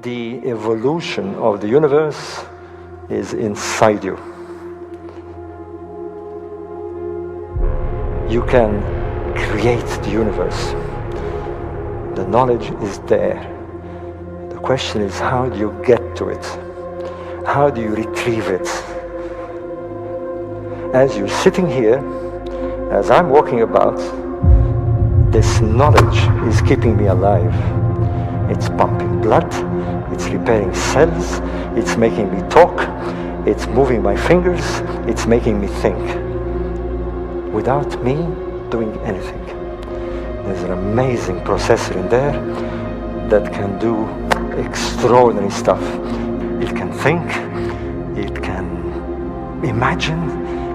The evolution of the universe is inside you. You can create the universe. The knowledge is there. The question is, how do you get to it? How do you retrieve it? As you're sitting here, as I'm walking about, this knowledge is keeping me alive. It's pumping blood, it's repairing cells, it's making me talk, it's moving my fingers, it's making me think. Without me doing anything. There's an amazing processor in there that can do extraordinary stuff. It can think, it can imagine,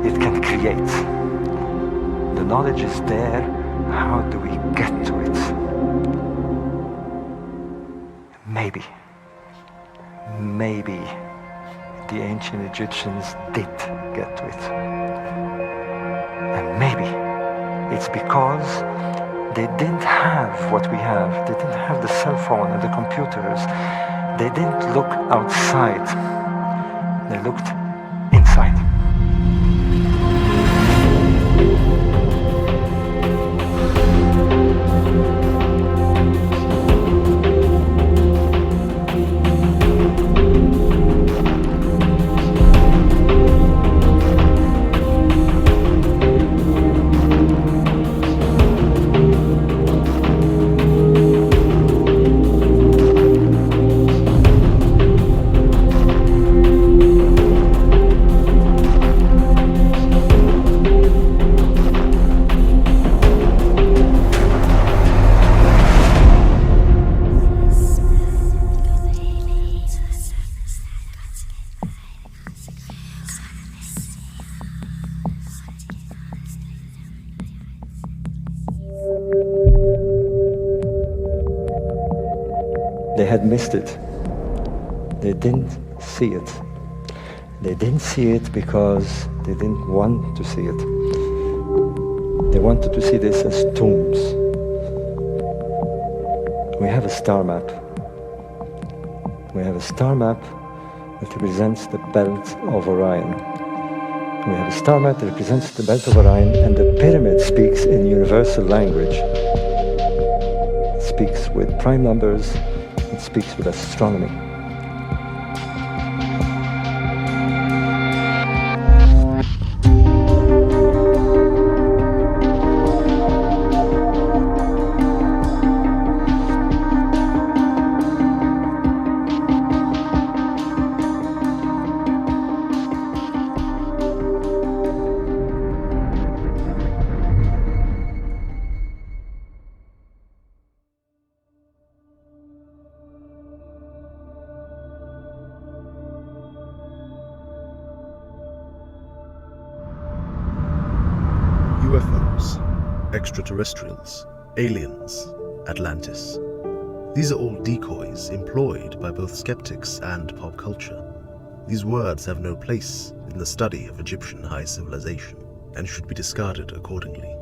it can create. The knowledge is there. How do we get to it? Maybe the ancient Egyptians did get to it. And maybe it's because they didn't have what we have. They didn't have the cell phone and the computers. They didn't look outside. They looked inside. They had missed it. They didn't see it. They didn't see it because they didn't want to see it. They wanted to see this as tombs. We have a star map. We have a star map that represents the belt of Orion. We have a star map that represents the belt of Orion, and the pyramid speaks in universal language. It speaks with prime numbers. It speaks with astronomy. UFOs, extraterrestrials, aliens, Atlantis. These are all decoys employed by both skeptics and pop culture. These words have no place in the study of Egyptian high civilization and should be discarded accordingly.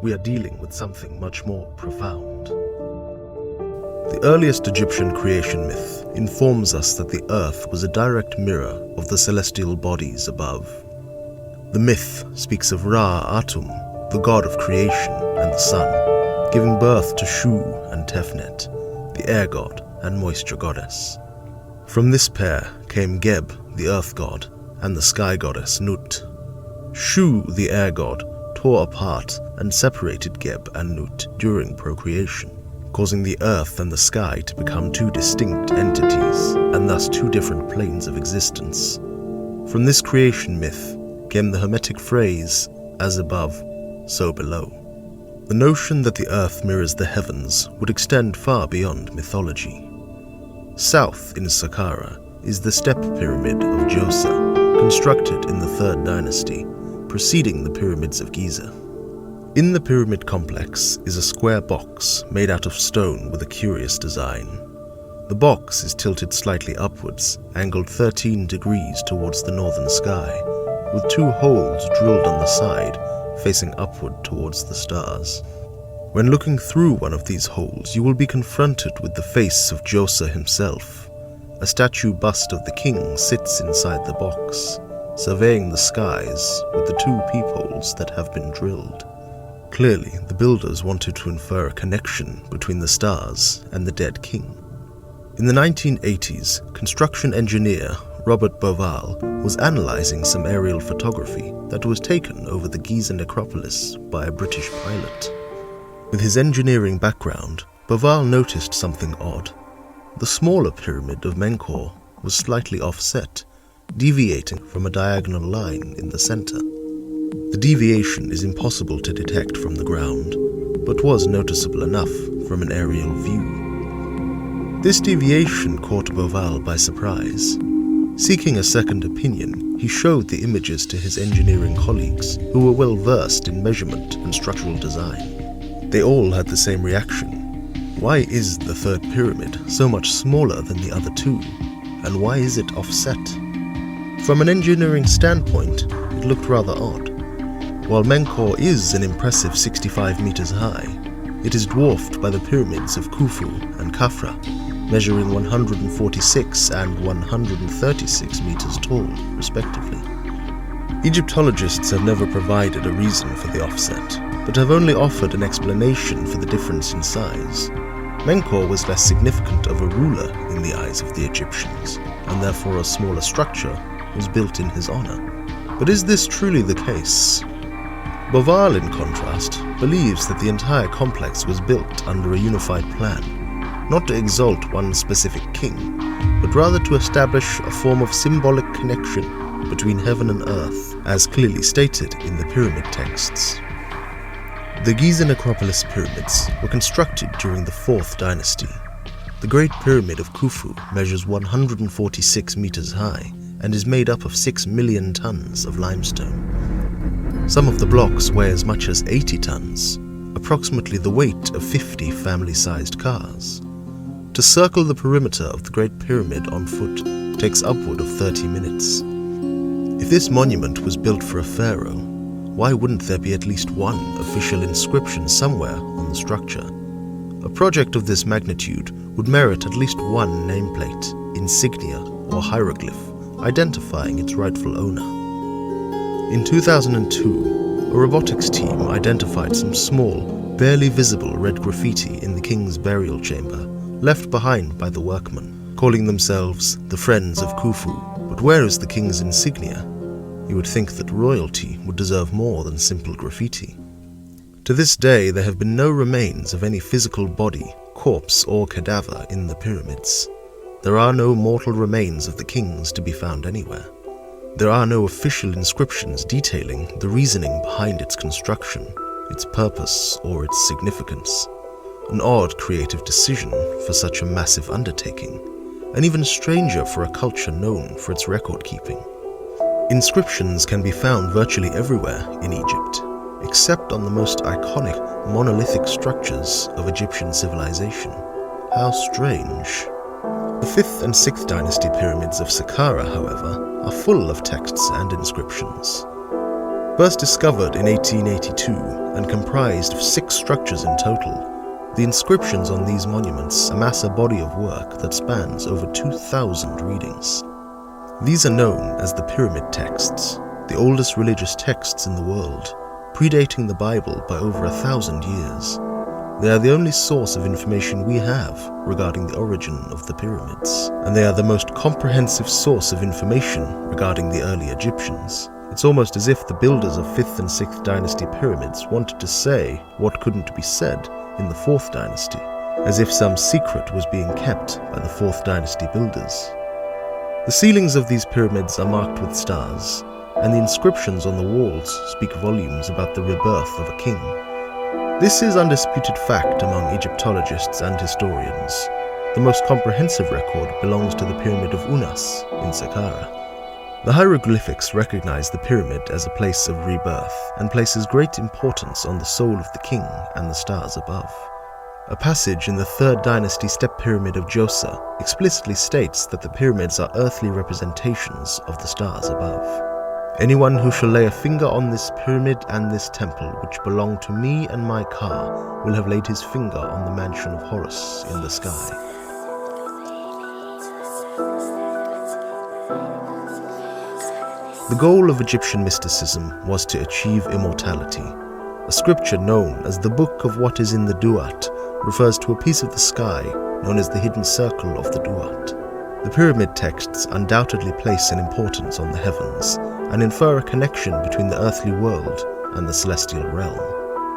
We are dealing with something much more profound. The earliest Egyptian creation myth informs us that the earth was a direct mirror of the celestial bodies above. The myth speaks of Ra-Atum, the god of creation and the sun, giving birth to Shu and Tefnet, the air god and moisture goddess. From this pair came Geb, the earth god, and the sky goddess Nut. Shu, the air god, tore apart and separated Geb and Nut during procreation, causing the earth and the sky to become two distinct entities and thus two different planes of existence. From this creation myth came the Hermetic phrase, as above, so below. The notion that the earth mirrors the heavens would extend far beyond mythology. South in Saqqara is the step pyramid of Djoser, constructed in the 3rd dynasty, preceding the pyramids of Giza. In the pyramid complex is a square box made out of stone with a curious design. The box is tilted slightly upwards, angled 13 degrees towards the northern sky, with 2 holes drilled on the side, facing upward towards the stars. When looking through one of these holes, you will be confronted with the face of Djoser himself, a statue bust of the king sits inside the box, surveying the skies with the two peepholes that have been drilled. Clearly, the builders wanted to infer a connection between the stars and the dead king. In the 1980s, construction engineer Robert Bauval was analysing some aerial photography that was taken over the Giza necropolis by a British pilot. With his engineering background, Bauval noticed something odd. The smaller pyramid of Menkaure was slightly offset, deviating from a diagonal line in the center. The deviation is impossible to detect from the ground, but was noticeable enough from an aerial view. This deviation caught Bauval by surprise. Seeking a second opinion, he showed the images to his engineering colleagues, who were well versed in measurement and structural design. They all had the same reaction. Why is the third pyramid so much smaller than the other two, and why is it offset? From an engineering standpoint, it looked rather odd. While Menkaure is an impressive 65 meters high, it is dwarfed by the pyramids of Khufu and Khafra, measuring 146 and 136 meters tall, respectively. Egyptologists have never provided a reason for the offset, but have only offered an explanation for the difference in size. Menkaure was less significant of a ruler in the eyes of the Egyptians, and therefore a smaller structure was built in his honor. But is this truly the case? Bauval, in contrast, believes that the entire complex was built under a unified plan, not to exalt one specific king, but rather to establish a form of symbolic connection between heaven and earth, as clearly stated in the pyramid texts. The Giza necropolis pyramids were constructed during the 4th dynasty. The Great Pyramid of Khufu measures 146 meters high and is made up of 6 million tons of limestone. Some of the blocks weigh as much as 80 tons, approximately the weight of 50 family-sized cars. To circle the perimeter of the Great Pyramid on foot takes upward of 30 minutes. If this monument was built for a pharaoh, why wouldn't there be at least one official inscription somewhere on the structure? A project of this magnitude would merit at least one nameplate, insignia, or hieroglyph identifying its rightful owner. In 2002, a robotics team identified some small, barely visible red graffiti in the king's burial chamber, left behind by the workmen, calling themselves the Friends of Khufu. But where is the king's insignia? You would think that royalty would deserve more than simple graffiti. To this day, there have been no remains of any physical body, corpse, or cadaver in the pyramids. There are no mortal remains of the kings to be found anywhere. There are no official inscriptions detailing the reasoning behind its construction, its purpose, or its significance. An odd creative decision for such a massive undertaking, and even stranger for a culture known for its record-keeping. Inscriptions can be found virtually everywhere in Egypt, except on the most iconic monolithic structures of Egyptian civilization. How strange. The 5th and 6th dynasty pyramids of Saqqara, however, are full of texts and inscriptions. First discovered in 1882 and comprised of 6 structures in total, the inscriptions on these monuments amass a body of work that spans over 2,000 readings. These are known as the pyramid texts, the oldest religious texts in the world, predating the Bible by over 1,000 years. They are the only source of information we have regarding the origin of the pyramids, and they are the most comprehensive source of information regarding the early Egyptians. It's almost as if the builders of 5th and 6th dynasty pyramids wanted to say what couldn't be said in the 4th dynasty, as if some secret was being kept by the 4th dynasty builders. The ceilings of these pyramids are marked with stars, and the inscriptions on the walls speak volumes about the rebirth of a king. This is undisputed fact among Egyptologists and historians. The most comprehensive record belongs to the Pyramid of Unas in Saqqara. The hieroglyphics recognize the pyramid as a place of rebirth and places great importance on the soul of the king and the stars above. A passage in the 3rd dynasty step pyramid of Djoser explicitly states that the pyramids are earthly representations of the stars above. Anyone who shall lay a finger on this pyramid and this temple which belong to me and my car will have laid his finger on the mansion of Horus in the sky. The goal of Egyptian mysticism was to achieve immortality. A scripture known as the Book of What is in the Duat refers to a piece of the sky known as the hidden circle of the Duat. The pyramid texts undoubtedly place an importance on the heavens and infer a connection between the earthly world and the celestial realm.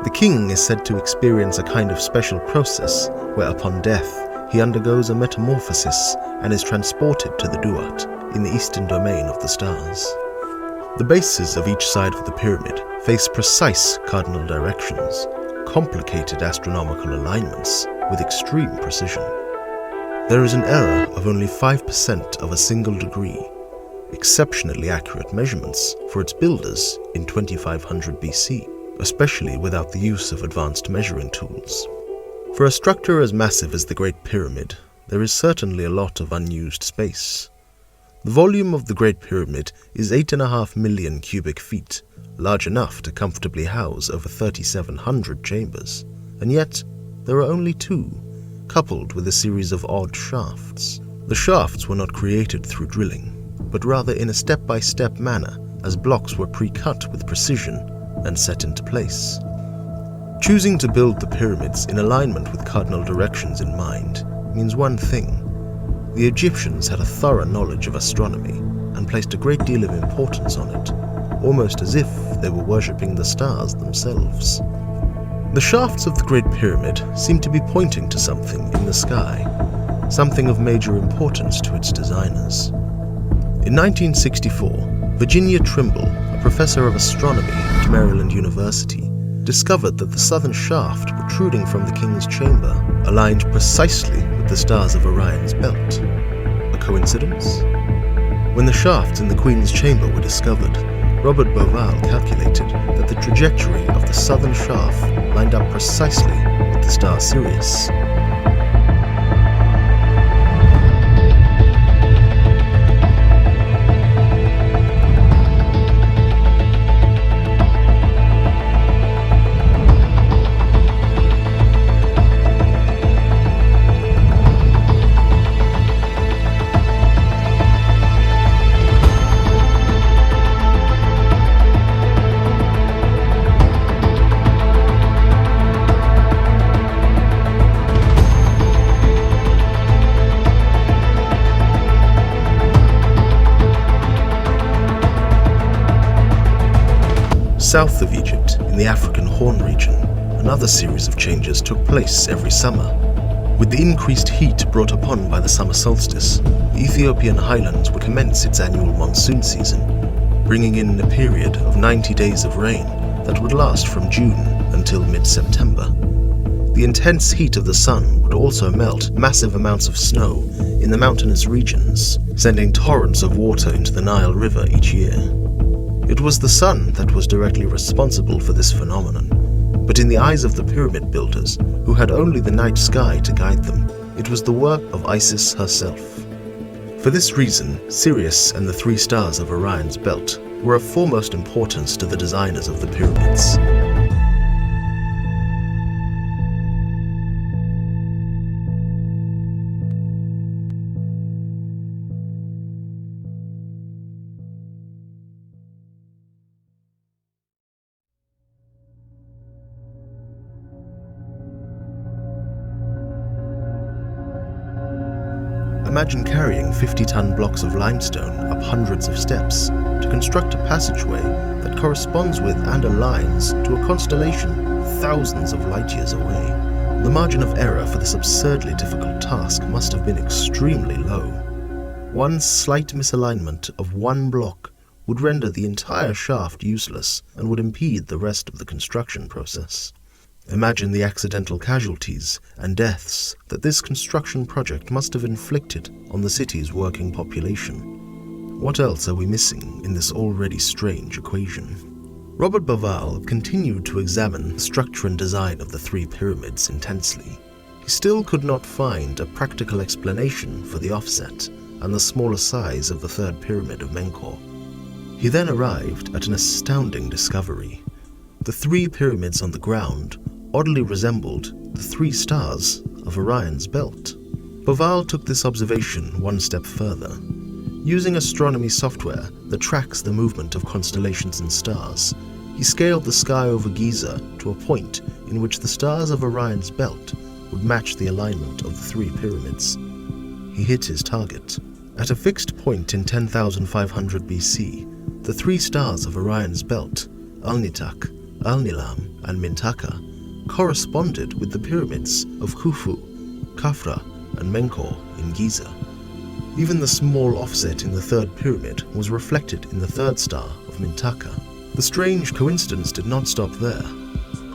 The king is said to experience a kind of special process where upon death he undergoes a metamorphosis and is transported to the Duat in the eastern domain of the stars. The bases of each side of the pyramid face precise cardinal directions, complicated astronomical alignments with extreme precision. There is an error of only 5% of a single degree, exceptionally accurate measurements for its builders in 2500 BC, especially without the use of advanced measuring tools. For a structure as massive as the Great Pyramid, there is certainly a lot of unused space. The volume of the Great Pyramid is 8.5 million cubic feet, large enough to comfortably house over 3,700 chambers, and yet there are only two, coupled with a series of odd shafts. The shafts were not created through drilling, but rather in a step-by-step manner as blocks were pre-cut with precision and set into place. Choosing to build the pyramids in alignment with cardinal directions in mind means one thing. The Egyptians had a thorough knowledge of astronomy and placed a great deal of importance on it, almost as if they were worshipping the stars themselves. The shafts of the Great Pyramid seem to be pointing to something in the sky, something of major importance to its designers. In 1964, Virginia Trimble, a professor of astronomy at Maryland University, discovered that the southern shaft protruding from the king's chamber aligned precisely with the stars of Orion's belt. A coincidence? When the shafts in the queen's chamber were discovered, Robert Bauval calculated that the trajectory of the southern shaft lined up precisely with the star Sirius. South of Egypt, in the African Horn region, another series of changes took place every summer. With the increased heat brought upon by the summer solstice, the Ethiopian highlands would commence its annual monsoon season, bringing in a period of 90 days of rain that would last from June until mid-September. The intense heat of the sun would also melt massive amounts of snow in the mountainous regions, sending torrents of water into the Nile River each year. It was the sun that was directly responsible for this phenomenon, but in the eyes of the pyramid builders, who had only the night sky to guide them, it was the work of Isis herself. For this reason, Sirius and the three stars of Orion's belt were of foremost importance to the designers of the pyramids. Imagine carrying 50-ton blocks of limestone up hundreds of steps to construct a passageway that corresponds with and aligns to a constellation thousands of light years away. The margin of error for this absurdly difficult task must have been extremely low. One slight misalignment of one block would render the entire shaft useless and would impede the rest of the construction process. Imagine the accidental casualties and deaths that this construction project must have inflicted on the city's working population. What else are we missing in this already strange equation? Robert Bauval continued to examine the structure and design of the three pyramids intensely. He still could not find a practical explanation for the offset and the smaller size of the third pyramid of Menkaure. He then arrived at an astounding discovery. The three pyramids on the ground oddly resembled the three stars of Orion's belt. Bauval took this observation one step further. Using astronomy software that tracks the movement of constellations and stars, he scaled the sky over Giza to a point in which the stars of Orion's belt would match the alignment of the three pyramids. He hit his target. At a fixed point in 10,500 BC, the three stars of Orion's belt, Alnitak, Alnilam, and Mintaka, corresponded with the pyramids of Khufu, Khafra, and Menkaure in Giza. Even the small offset in the third pyramid was reflected in the third star of Mintaka. The strange coincidence did not stop there.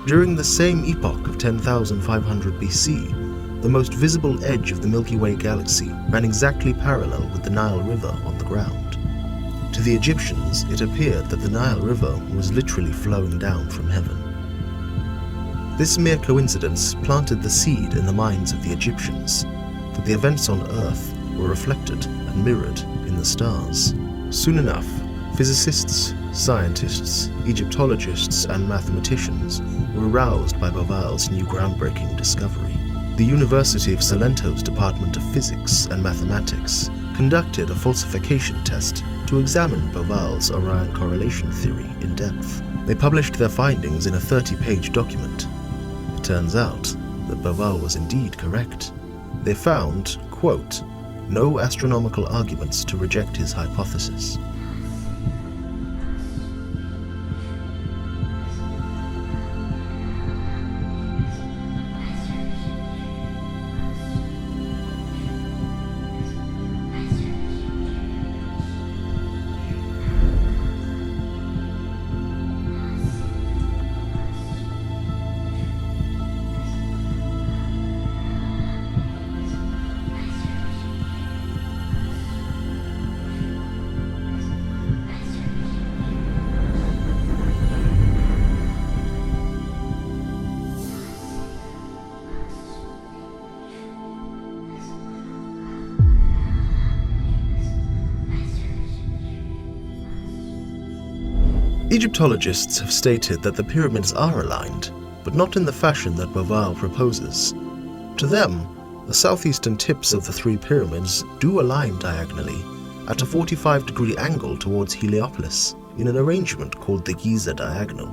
During the same epoch of 10,500 BC, the most visible edge of the Milky Way galaxy ran exactly parallel with the Nile River on the ground. To the Egyptians, it appeared that the Nile River was literally flowing down from heaven. This mere coincidence planted the seed in the minds of the Egyptians that the events on Earth were reflected and mirrored in the stars. Soon enough, physicists, scientists, Egyptologists, and mathematicians were aroused by Bauval's new groundbreaking discovery. The University of Salento's Department of Physics and Mathematics conducted a falsification test to examine Bauval's Orion correlation theory in depth. They published their findings in a 30-page document. It turns out that Bauval was indeed correct. They found, quote, no astronomical arguments to reject his hypothesis. Egyptologists have stated that the pyramids are aligned, but not in the fashion that Bauval proposes. To them, the southeastern tips of the three pyramids do align diagonally at a 45-degree angle towards Heliopolis in an arrangement called the Giza diagonal.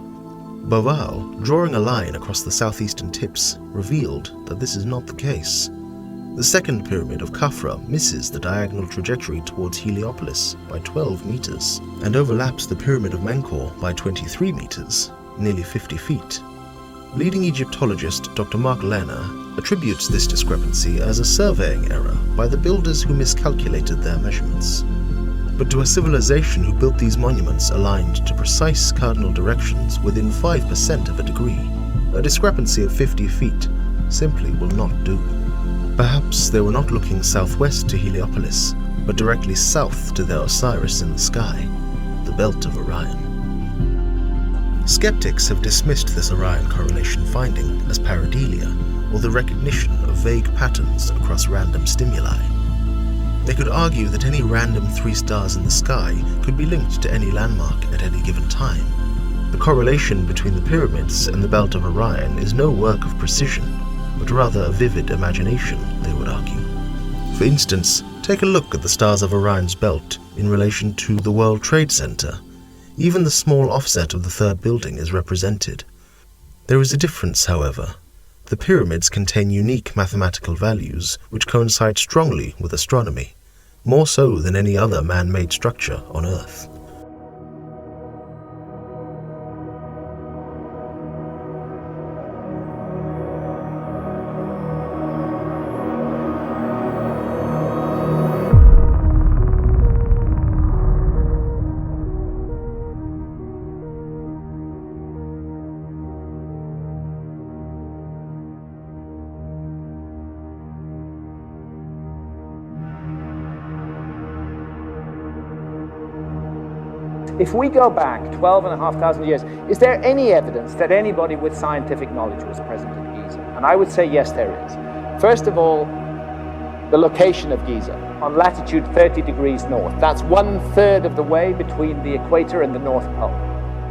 Bauval, drawing a line across the southeastern tips, revealed that this is not the case. The second pyramid of Khafra misses the diagonal trajectory towards Heliopolis by 12 meters and overlaps the pyramid of Menkaure by 23 meters, nearly 50 feet. Leading Egyptologist Dr. Mark Lerner attributes this discrepancy as a surveying error by the builders who miscalculated their measurements. But to a civilization who built these monuments aligned to precise cardinal directions within 5% of a degree, a discrepancy of 50 feet simply will not do. Perhaps they were not looking southwest to Heliopolis, but directly south to their Osiris in the sky, the belt of Orion. Skeptics have dismissed this Orion correlation finding as pareidolia, or the recognition of vague patterns across random stimuli. They could argue that any random three stars in the sky could be linked to any landmark at any given time. The correlation between the pyramids and the belt of Orion is no work of precision, but rather a vivid imagination, they would argue. For instance, take a look at the stars of Orion's belt in relation to the World Trade Center. Even the small offset of the third building is represented. There is a difference, however. The pyramids contain unique mathematical values which coincide strongly with astronomy, more so than any other man-made structure on Earth. If we go back 12,500 years, is there any evidence that anybody with scientific knowledge was present at Giza? And I would say yes, there is. First of all, the location of Giza, on latitude 30 degrees north. That's 1/3 of the way between the equator and the North Pole.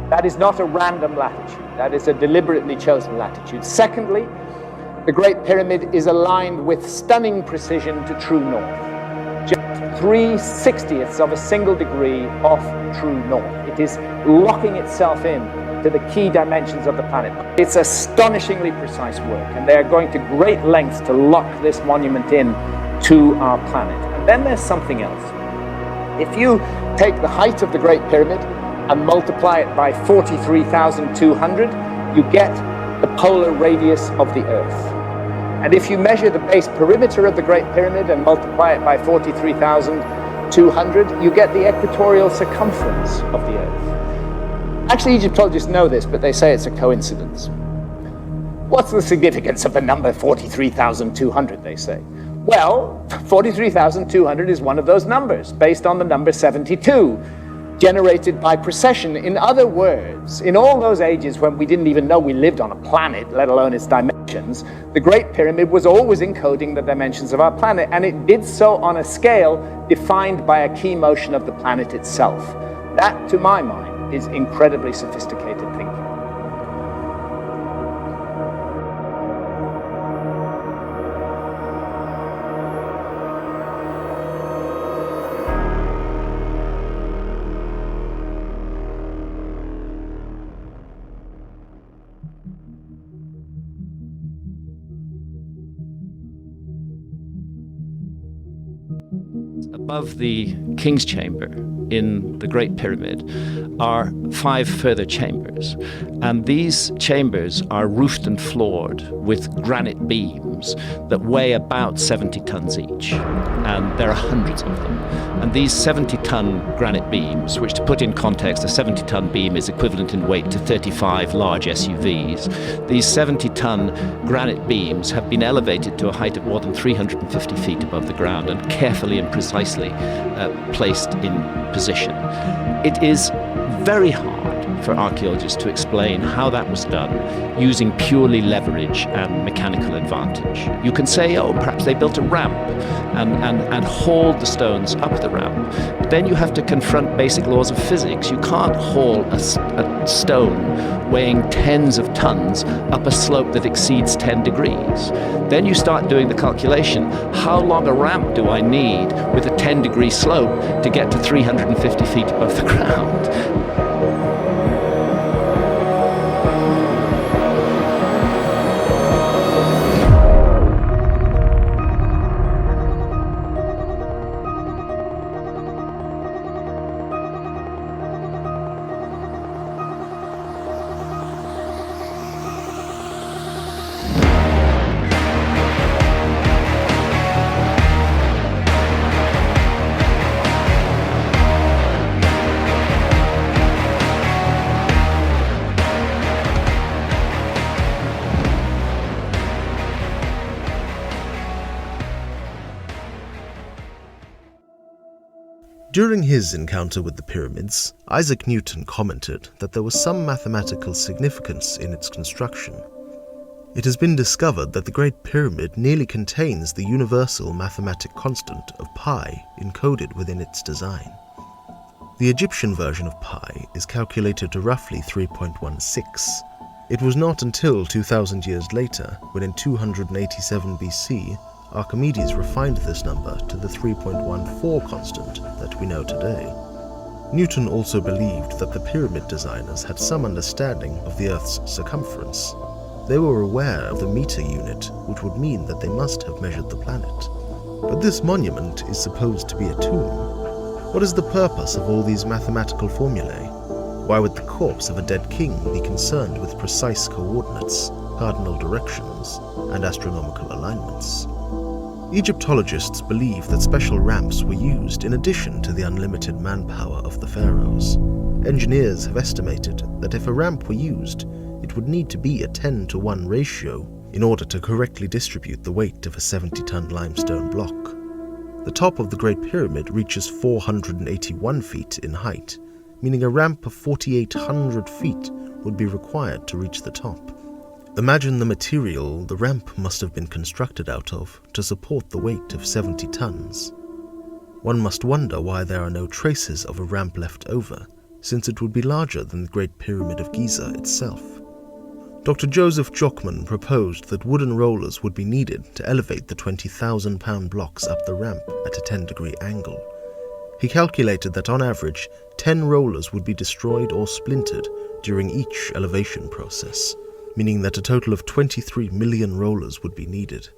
That is not a random latitude. That is a deliberately chosen latitude. Secondly, the Great Pyramid is aligned with stunning precision to true north. just 3/60ths of a single degree off true north. It is locking itself in to the key dimensions of the planet. It's astonishingly precise work, and they are going to great lengths to lock this monument in to our planet. And then there's something else. If you take the height of the Great Pyramid and multiply it by 43,200, you get the polar radius of the Earth. And if you measure the base perimeter of the Great Pyramid and multiply it by 43,200, you get the equatorial circumference of the Earth. Actually, Egyptologists know this, but they say it's a coincidence. What's the significance of the number 43,200, they say? Well, 43,200 is one of those numbers, based on the number 72, generated by precession. In other words, in all those ages when we didn't even know we lived on a planet, let alone its dimensions, the Great Pyramid was always encoding the dimensions of our planet, and it did so on a scale defined by a key motion of the planet itself. That, to my mind, is incredibly sophisticated thinking. Above the King's Chamber in the Great Pyramid are 5 further chambers, and these chambers are roofed and floored with granite beams that weigh about 70 tons each, and there are hundreds of them. And these 70-ton granite beams, which, to put in context, a 70-ton beam is equivalent in weight to 35 large SUVs, these 70-ton granite beams have been elevated to a height of more than 350 feet above the ground and carefully and precisely placed in position. It is very hard for archaeologists to explain how that was done using purely leverage and mechanical advantage. You can say, oh, perhaps they built a ramp and hauled the stones up the ramp. But then you have to confront basic laws of physics. You can't haul a stone weighing tens of tons up a slope that exceeds 10 degrees. Then you start doing the calculation, how long a ramp do I need with a 10-degree slope to get to 350 feet above the ground? During his encounter with the pyramids, Isaac Newton commented that there was some mathematical significance in its construction. It has been discovered that the Great Pyramid nearly contains the universal mathematic constant of pi encoded within its design. The Egyptian version of pi is calculated to roughly 3.16. It was not until 2,000 years later, when in 287 BC, Archimedes refined this number to the 3.14 constant that we know today. Newton also believed that the pyramid designers had some understanding of the Earth's circumference. They were aware of the meter unit, which would mean that they must have measured the planet. But this monument is supposed to be a tomb. What is the purpose of all these mathematical formulae? Why would the corpse of a dead king be concerned with precise coordinates, cardinal directions, and astronomical alignments? Egyptologists believe that special ramps were used in addition to the unlimited manpower of the pharaohs. Engineers have estimated that if a ramp were used, it would need to be a 10-to-1 ratio in order to correctly distribute the weight of a 70-ton limestone block. The top of the Great Pyramid reaches 481 feet in height, meaning a ramp of 4,800 feet would be required to reach the top. Imagine the material the ramp must have been constructed out of to support the weight of 70 tons. One must wonder why there are no traces of a ramp left over, since it would be larger than the Great Pyramid of Giza itself. Dr. Joseph Jockman proposed that wooden rollers would be needed to elevate the 20,000-pound blocks up the ramp at a 10-degree angle. He calculated that on average, 10 rollers would be destroyed or splintered during each elevation process, meaning that a total of 23 million rollers would be needed.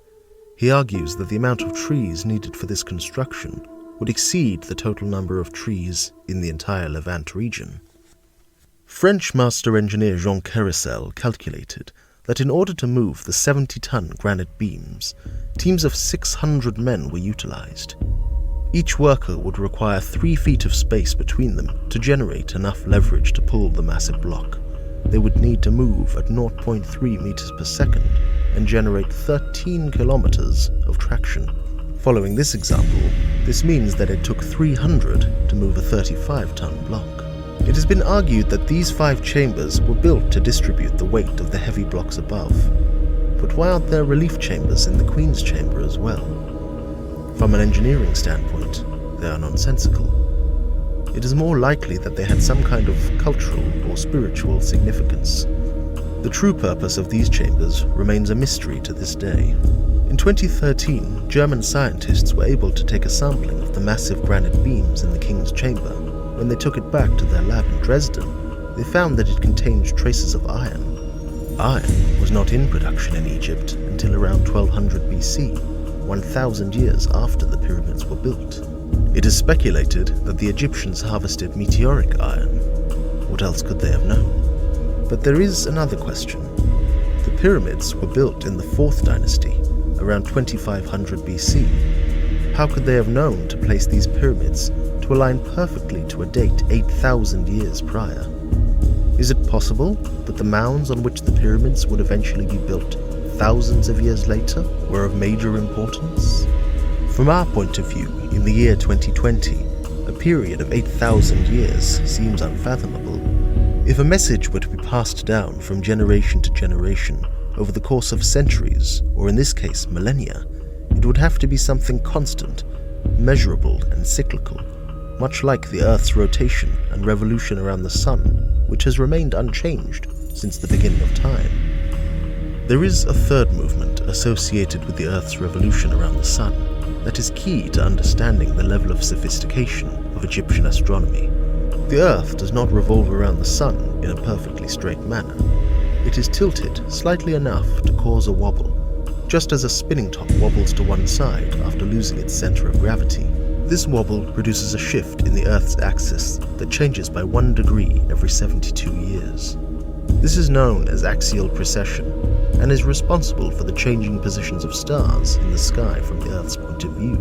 He argues that the amount of trees needed for this construction would exceed the total number of trees in the entire Levant region. French master engineer Jean Carrousel calculated that in order to move the 70-ton granite beams, teams of 600 men were utilized. Each worker would require 3 feet of space between them to generate enough leverage to pull the massive block. They would need to move at 0.3 meters per second and generate 13 kilometers of traction. Following this example, this means that it took 300 to move a 35-ton block. It has been argued that these 5 chambers were built to distribute the weight of the heavy blocks above. But why aren't there relief chambers in the Queen's Chamber as well? From an engineering standpoint, they are nonsensical. It is more likely that they had some kind of cultural or spiritual significance. The true purpose of these chambers remains a mystery to this day. In 2013, German scientists were able to take a sampling of the massive granite beams in the King's Chamber. When they took it back to their lab in Dresden, they found that it contained traces of iron. Iron was not in production in Egypt until around 1200 BC, 1,000 years after the pyramids were built. It is speculated that the Egyptians harvested meteoric iron. What else could they have known? But there is another question. The pyramids were built in the 4th dynasty, around 2500 BC. How could they have known to place these pyramids to align perfectly to a date 8,000 years prior? Is it possible that the mounds on which the pyramids would eventually be built thousands of years later were of major importance? From our point of view, in the year 2020, a period of 8,000 years seems unfathomable. If a message were to be passed down from generation to generation over the course of centuries, or in this case millennia, it would have to be something constant, measurable and cyclical, much like the Earth's rotation and revolution around the Sun, which has remained unchanged since the beginning of time. There is a third movement associated with the Earth's revolution around the Sun that is key to understanding the level of sophistication of Egyptian astronomy. The Earth does not revolve around the Sun in a perfectly straight manner. It is tilted slightly enough to cause a wobble, just as a spinning top wobbles to one side after losing its center of gravity. This wobble produces a shift in the Earth's axis that changes by 1 degree every 72 years. This is known as axial precession and is responsible for the changing positions of stars in the sky from the Earth's point of view.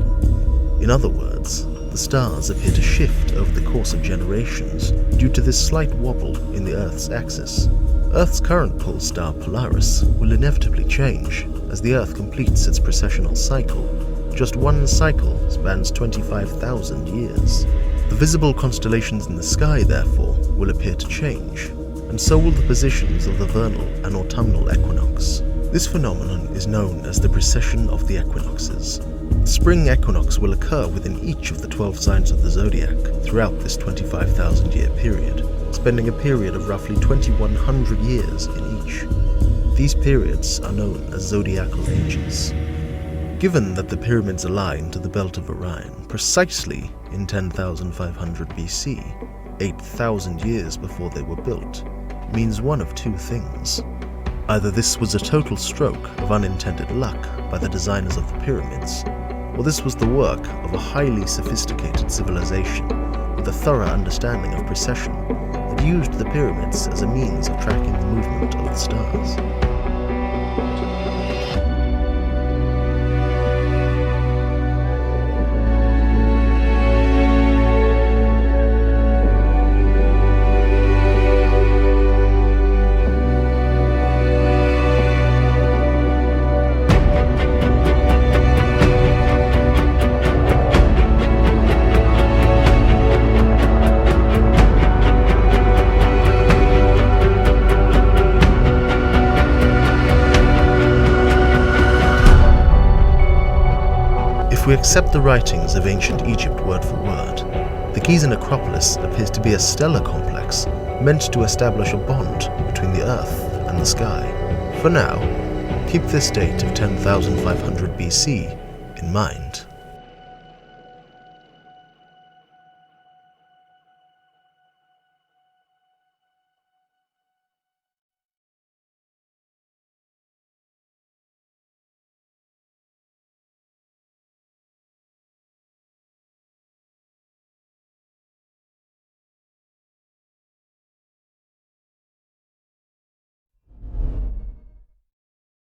In other words, the stars appear to shift over the course of generations due to this slight wobble in the Earth's axis. Earth's current pole star Polaris will inevitably change as the Earth completes its precessional cycle. Just one cycle spans 25,000 years. The visible constellations in the sky, therefore, will appear to change, and so will the positions of the vernal and autumnal equinox. This phenomenon is known as the precession of the equinoxes. The spring equinox will occur within each of the 12 signs of the zodiac throughout this 25,000-year period, spending a period of roughly 2,100 years in each. These periods are known as zodiacal ages. Given that the pyramids align to the belt of Orion precisely in 10,500 BC, 8,000 years before they were built, means one of two things. Either this was a total stroke of unintended luck by the designers of the pyramids, or this was the work of a highly sophisticated civilization with a thorough understanding of precession that used the pyramids as a means of tracking the movement of the stars. If we accept the writings of ancient Egypt word for word, the Gizan Acropolis appears to be a stellar complex meant to establish a bond between the Earth and in the sky. For now, keep this date of 10,500 BC in mind.